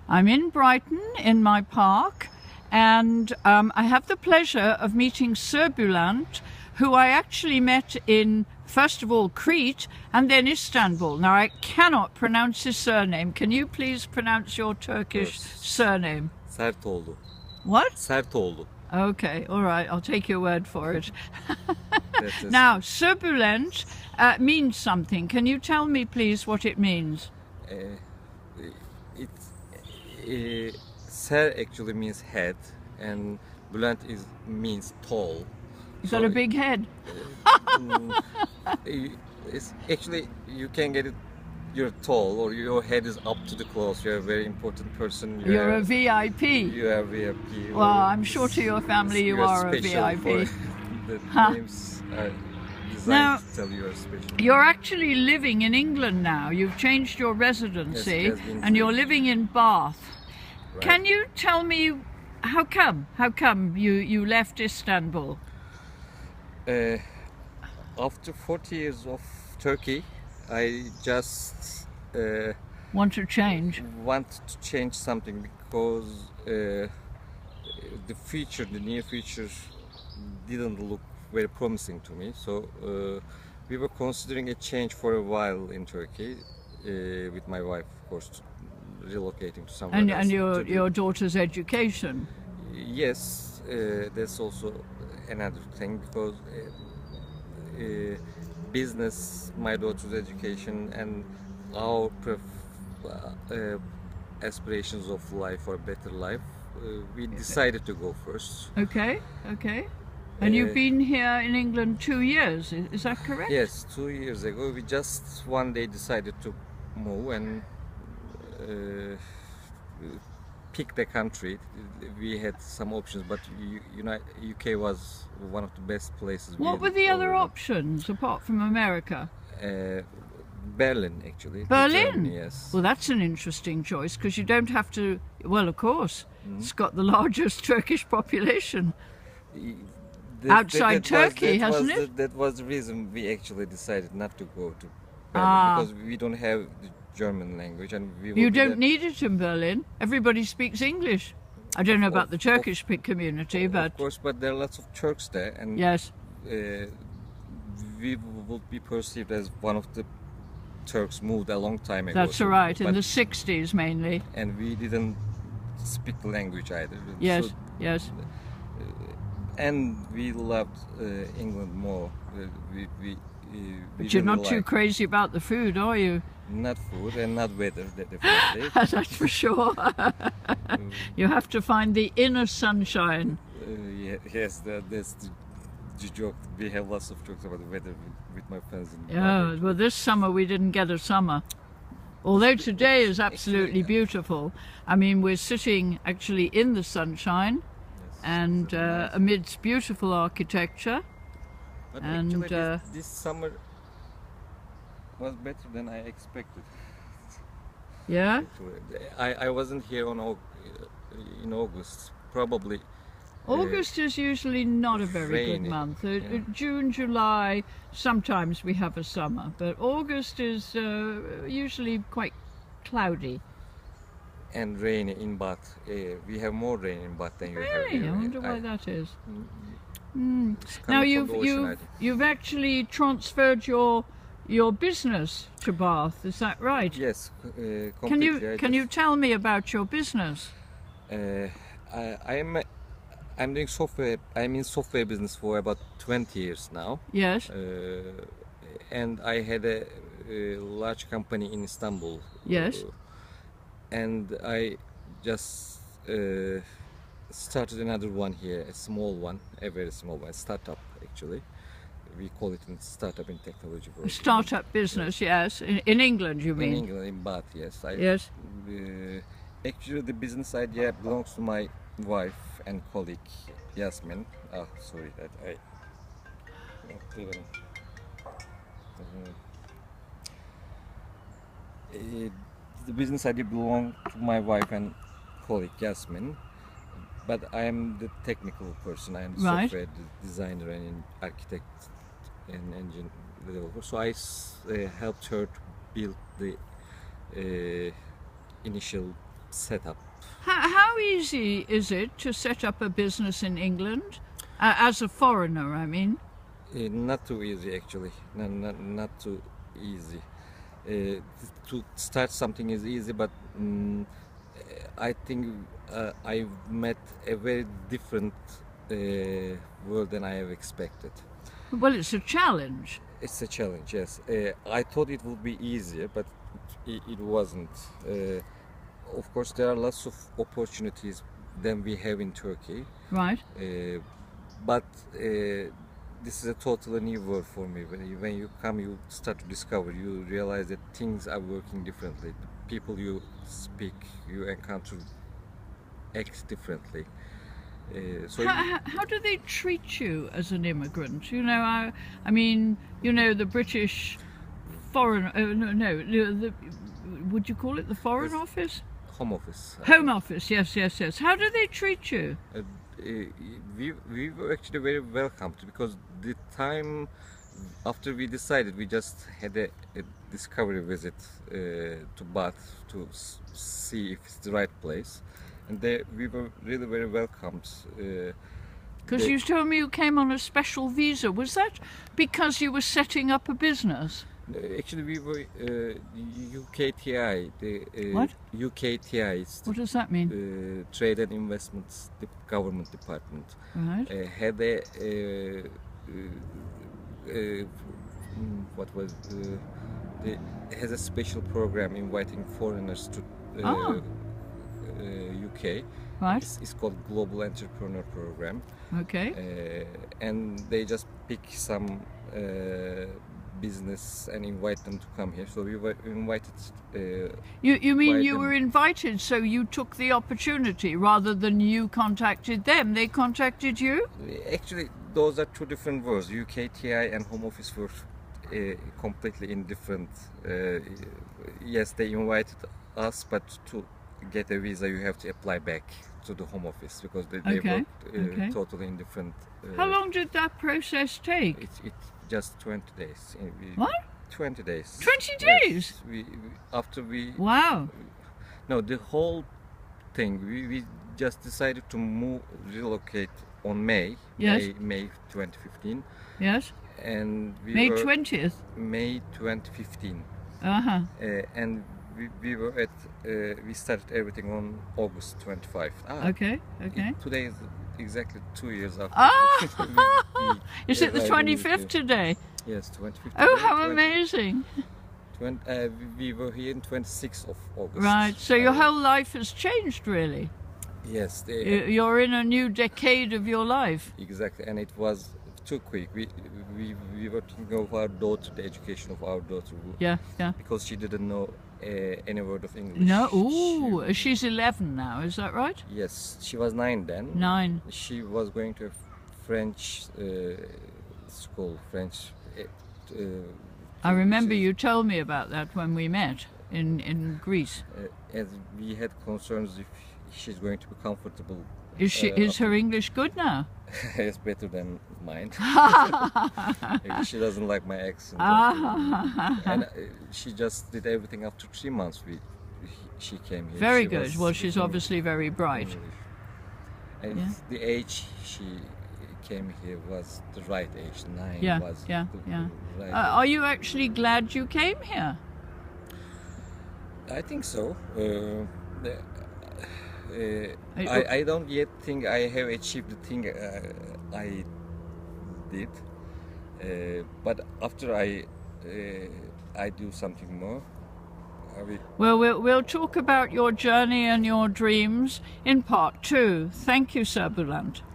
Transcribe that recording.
I'm in Brighton in my park, and I have the pleasure of meeting Serbulent, who I actually met in, first of all, Crete and then Istanbul. Now, I cannot pronounce his surname. Can you please pronounce your Turkish surname? Sertoglu. What? Sertoglu. Okay, all right, I'll take your word for it. Now, Serbulent means something. Can you tell me, please, what it means? Ser actually means head, and Bülent means tall. You've got a big head. It's actually, you can get it. You're tall, or your head is up to the clothes. You're a very important person. You're a VIP. You are VIP. Well, I'm sure to your family you are a VIP. The names are designed now, to tell you are special. You're actually living in England now. You've changed your residency, yes, and you're living in Bath. Right. Can you tell me how come? How come you left Istanbul? After 40 years of Turkey, I just want to change something, because the near future didn't look very promising to me. So we were considering a change for a while in Turkey, with my wife, of course, relocating to somewhere else. And your daughter's education. Yes, that's also another thing, because business, my daughter's education, and our aspirations of life, or better life, we decided to go first. Okay. And you've been here in England 2 years, is that correct? Yes, 2 years ago we just one day decided to move and pick the country. We had some options, but UK was one of the best places. What were the other options apart from America? Berlin, actually. Berlin? Germany, yes. Well, that's an interesting choice, because you don't have to, well, of course, it's got the largest Turkish population. Outside Turkey, hasn't it? That was the reason we actually decided not to go to Berlin, because we don't have the German language, and you don't need it in Berlin. Everybody speaks English. I don't know about the Turkish community, but of course, but there are lots of Turks there, and yes, we would be perceived as one of the Turks moved a long time ago. That's right, in the 60s mainly. And we didn't speak the language either. Yes, so, yes. And we loved England more. But you're not too crazy about the food, are you? Not food and not weather, definitely. That's for sure. You have to find the inner sunshine. Yes, that's the joke. We have lots of jokes about the weather with my friends. Yeah, well, this summer we didn't get a summer. Although today is absolutely beautiful. I mean, we're sitting actually in the sunshine, and nice, amidst beautiful architecture. But actually this summer was better than I expected. Yeah? I wasn't here in August, probably. August is usually not a very rainy, good month. Yeah. June, July, sometimes we have a summer, but August is usually quite cloudy. And rainy in Bath. We have more rain in Bath than you have here. I wonder why that is. Now you've actually transferred your business to Bath, is that right? Yes, completely. Can you tell me about your business? I'm doing software. I'm in software business for about 20 years now. Yes. And I had a large company in Istanbul. Yes. And I just started another one here, a small one, a very small one, a startup actually. We call it a startup in technology. A startup business, yes. In England, you mean? In England, in Bath, yes. Yes. Actually, the business idea belongs to my wife and colleague, Yasmin. Oh, sorry, that I... The business idea belongs to my wife and colleague, Yasmin. But I am the technical person. I am the software designer and architect and engine developer. So I helped her to build the initial setup. How easy is it to set up a business in England? As a foreigner, I mean. Not too easy, actually. Not too easy. To start something is easy, but I think I've met a very different world than I have expected. Well, it's a challenge. It's a challenge, yes. I thought it would be easier, but it wasn't. Of course, there are lots of opportunities than we have in Turkey. Right. But this is a totally new world for me. When you come, you start to discover, you realize that things are working differently. The people you speak, you encounter, act differently. So how do they treat you as an immigrant? You know, I mean, you know, the British foreign, would you call it the Foreign Office? Home Office. Home Office, yes. How do they treat you? We were actually very welcomed, because the time after we decided, we just had a discovery visit to Bath to see if it's the right place, and we were really very welcomed. Because you told me you came on a special visa. Was that because you were setting up a business? Actually, we were UKTI. What? UKTI. What does that mean? Trade and Investments Government Department. Right. Had has a special program inviting foreigners to UK. Right. It's called Global Entrepreneur Program. Okay. And they just pick some business and invite them to come here. So we were invited. You mean you them. were invited, so you took the opportunity rather than you contacted them? They contacted you? Actually, those are two different words. UKTI and Home Office were completely indifferent. Yes, they invited us, but to get a visa, you have to apply back to the Home Office, because they work totally in different. How long did that process take? It's just 20 days. What? 20 days. 20 days? Yes, after we. Wow. No, the whole thing. We just decided to relocate on May. Yes. May 2015. Yes. And May 20th. May 2015. And we were at. We started everything on August 25th. Okay. Today is exactly 2 years after. Is it the 25th today? Yes, 25th. Oh, how amazing! We were here in 26th of August. Right. So your whole life has changed, really. Yes. You're in a new decade of your life. Exactly, and it was too quick. We were thinking of our daughter, the education of our daughter. Yeah. Because she didn't know any word of English. No. Ooh, she's 11 now. Is that right? Yes, she was 9 then. 9. She was going to a French school. I remember you told me about that when we met in Greece. As we had concerns if she's going to be comfortable. Is her English good now? It's better than mine. She doesn't like my accent. And she just did everything after 3 months. She came here. Very good. Well, she's obviously very bright. And the age she came here was the right age. 9 was the right age. Are you actually glad you came here? I think so. I don't yet think I have achieved the thing I did, but after I do something more. Well, we'll talk about your journey and your dreams in part 2. Thank you, Serbulent.